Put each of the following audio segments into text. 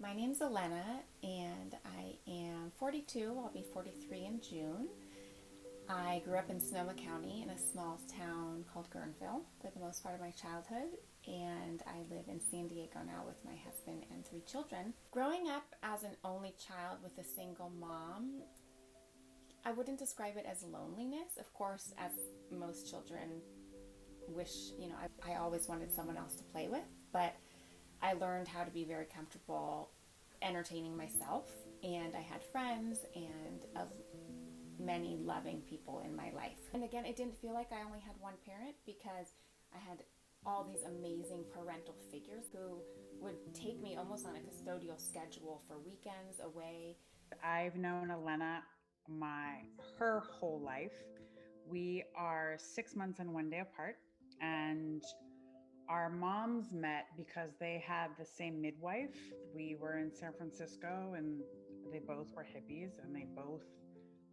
My name's Elena, and I am 42. I'll be 43 in June. I grew up in Sonoma County in a small town called Guerneville for the most part of my childhood, and I live in San Diego now with my husband and three children. Growing up as an only child with a single mom, I wouldn't describe it as loneliness. Of course, as most children wish, I always wanted someone else to play with, but I learned how to be very comfortable entertaining myself, and I had friends and many loving people in my life. And again, it didn't feel like I only had one parent because I had all these amazing parental figures who would take me almost on a custodial schedule for weekends away. I've known Elena her whole life. We are 6 months and one day apart, and our moms met because they had the same midwife. We were in San Francisco, and they both were hippies, and they both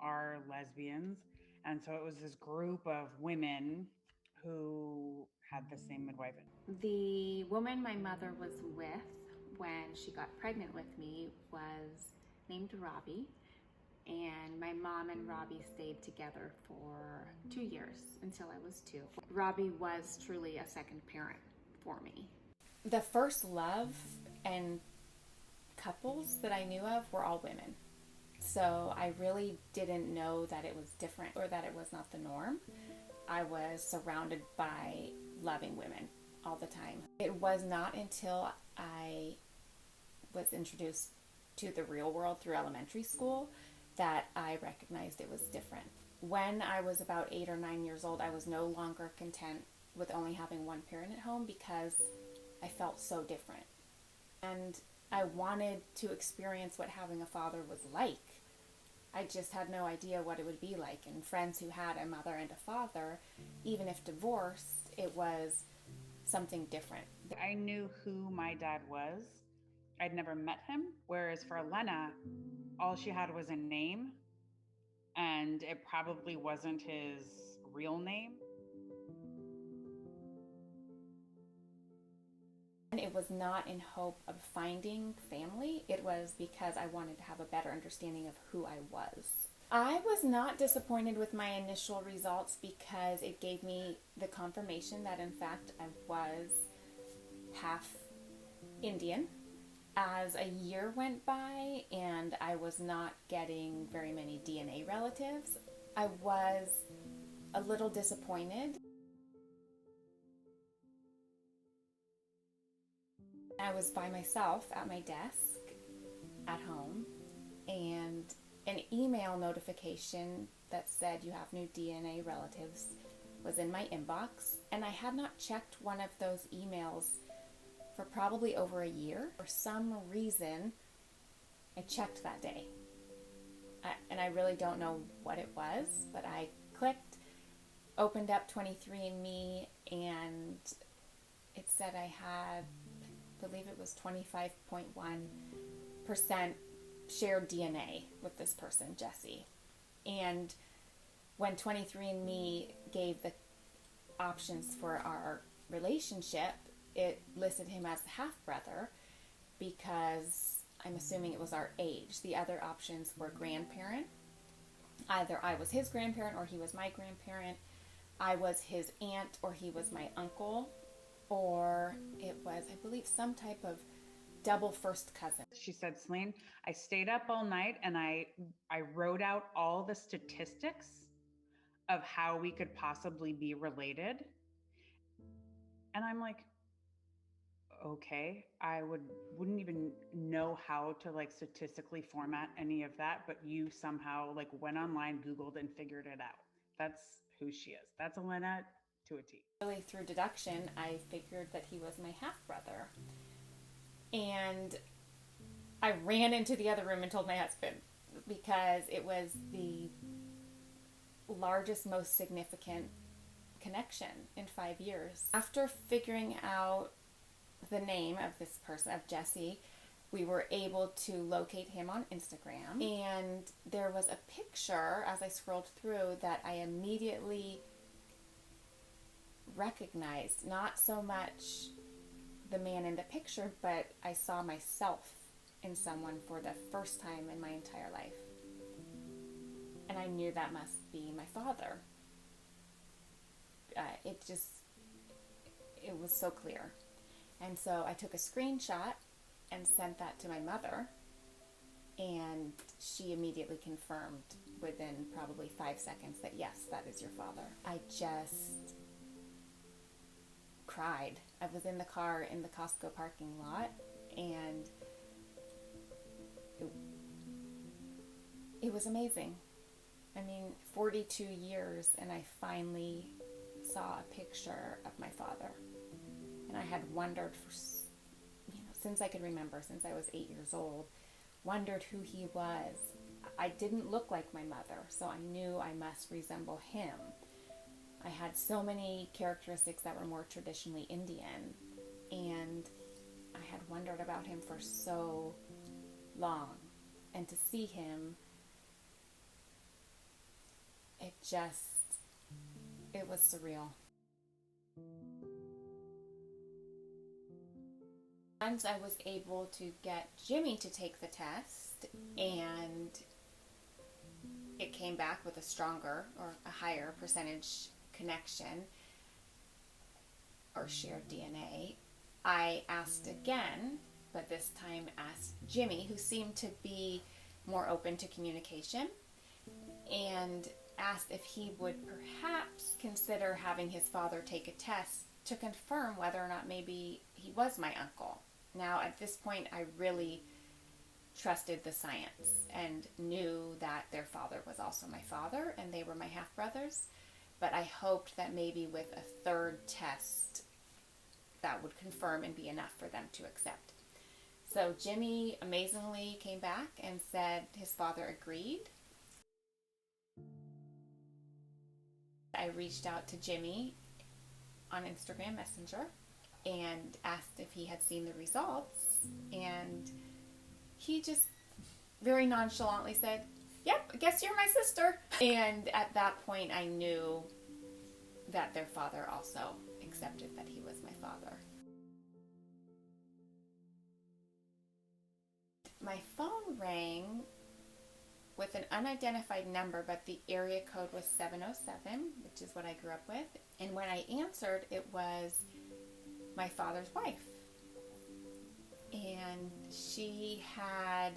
are lesbians. And so it was this group of women who had the same midwife. The woman my mother was with when she got pregnant with me was named Robbie, and my mom and Robbie stayed together for 2 years until I was two. Robbie was truly a second parent for me. The first love and couples that I knew of were all women. So I really didn't know that it was different or that it was not the norm. I was surrounded by loving women all the time. It was not until I was introduced to the real world through elementary school that I recognized it was different. When I was about 8 or 9 years old, I was no longer content with only having one parent at home because I felt so different. And I wanted to experience what having a father was like. I just had no idea what it would be like. And friends who had a mother and a father, even if divorced, it was something different. I knew who my dad was. I'd never met him. Whereas for Elena, all she had was a name, and it probably wasn't his real name. And it was not in hope of finding family. It was because I wanted to have a better understanding of who I was. I was not disappointed with my initial results because it gave me the confirmation that in fact I was half Indian. As a year went by and I was not getting very many DNA relatives, I was a little disappointed. I was by myself at my desk at home, and an email notification that said you have new DNA relatives was in my inbox, and I had not checked one of those emails for probably over a year. For some reason, I checked that day. And I really don't know what it was, but I clicked, opened up 23andMe, and it said I had, I believe it was 25.1% shared DNA with this person, Jesse. And when 23andMe gave the options for our relationship, it listed him as a half-brother because I'm assuming it was our age. The other options were grandparent. Either I was his grandparent or he was my grandparent. I was his aunt or he was my uncle. Or it was, I believe, some type of double first cousin. She said, Celine, I stayed up all night and I wrote out all the statistics of how we could possibly be related. And I'm like, okay, wouldn't even know how to like statistically format any of that, but you somehow like went online, Googled, and figured it out. That's who she is. That's Elena to a T. Really, through deduction, I figured that he was my half brother. And I ran into the other room and told my husband because it was the largest, most significant connection in 5 years. After figuring out the name of this person, of Jesse, we were able to locate him on Instagram. And there was a picture as I scrolled through that I immediately recognized. Not so much the man in the picture, but I saw myself in someone for the first time in my entire life. And I knew that must be my father. It was so clear. And so I took a screenshot and sent that to my mother, and she immediately confirmed within probably 5 seconds that yes, that is your father. I just cried. I was in the car in the Costco parking lot, and it was amazing. I mean, 42 years, and I finally saw a picture of my father. And I had wondered since I could remember, since I was 8 years old, wondered who he was. I didn't look like my mother, so I knew I must resemble him. I had so many characteristics that were more traditionally Indian, and I had wondered about him for so long. And to see him, it was surreal. Once I was able to get Jimmy to take the test, and it came back with a stronger or a higher percentage connection or shared DNA, I asked again, but this time asked Jimmy, who seemed to be more open to communication, and asked if he would perhaps consider having his father take a test to confirm whether or not maybe he was my uncle. Now, at this point, I really trusted the science and knew that their father was also my father and they were my half-brothers, but I hoped that maybe with a third test that would confirm and be enough for them to accept. So Jimmy amazingly came back and said his father agreed. I reached out to Jimmy on Instagram Messenger and asked if he had seen the results, and he just very nonchalantly said, "Yep, I guess you're my sister." And at that point I knew that their father also accepted that he was my father. My phone rang with an unidentified number, but the area code was 707, which is what I grew up with. And when I answered, it was my father's wife. And she had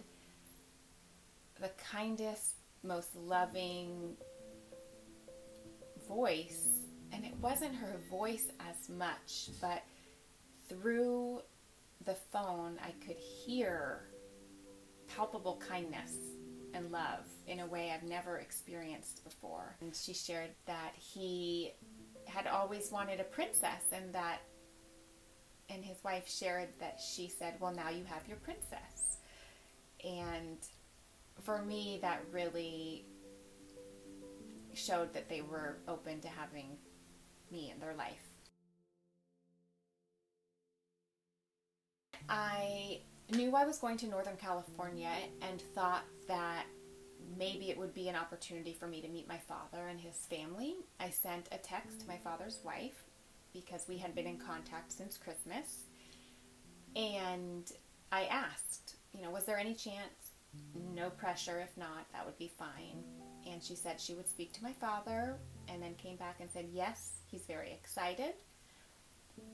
the kindest, most loving voice. And it wasn't her voice as much, but through the phone, I could hear palpable kindness and love in a way I've never experienced before. And she shared that he had always wanted a princess, and his wife shared that she said, "Well, now you have your princess." And for me, that really showed that they were open to having me in their life. I knew I was going to Northern California and thought that maybe it would be an opportunity for me to meet my father and his family. I sent a text to my father's wife because we had been in contact since Christmas, and I asked, was there any chance? No pressure. If not, that would be fine. And she said she would speak to my father, and then came back and said, yes, he's very excited.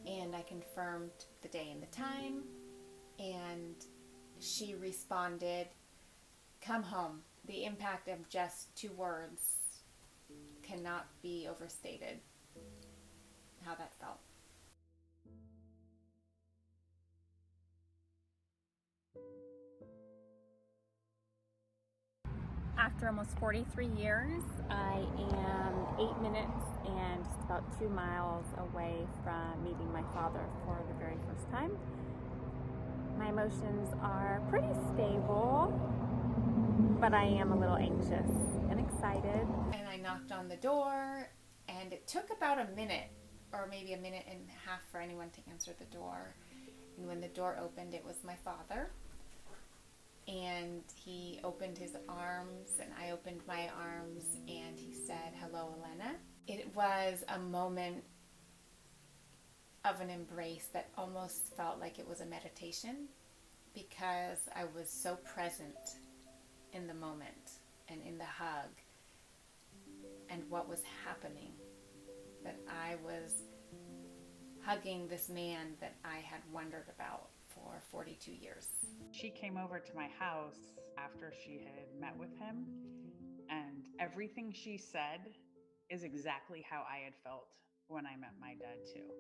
And I confirmed the day and the time, and she responded, "Come home." The impact of just 2 words cannot be overstated, how that felt. After almost 43 years, I am 8 minutes and just about 2 miles away from meeting my father for the very first time. My emotions are pretty stable, but I am a little anxious and excited. And I knocked on the door, and it took about a minute, or maybe a minute and a half for anyone to answer the door. And when the door opened, it was my father. And he opened his arms, and I opened my arms, and he said, "Hello, Elena." It was a moment of an embrace that almost felt like it was a meditation. because I was so present in the moment and in the hug and what was happening, that I was hugging this man that I had wondered about for 42 years. She came over to my house after she had met with him, and everything she said is exactly how I had felt when I met my dad, too.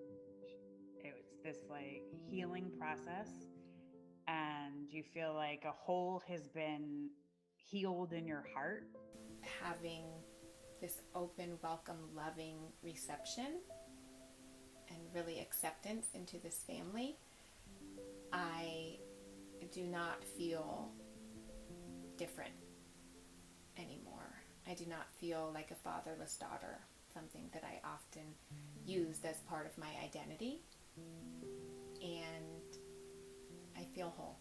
It was this like healing process, and you feel like a hole has been healed in your heart. Having this open, welcome, loving reception and really acceptance into this family, I do not feel different anymore. I do not feel like a fatherless daughter, something that I often used as part of my identity. And I feel whole.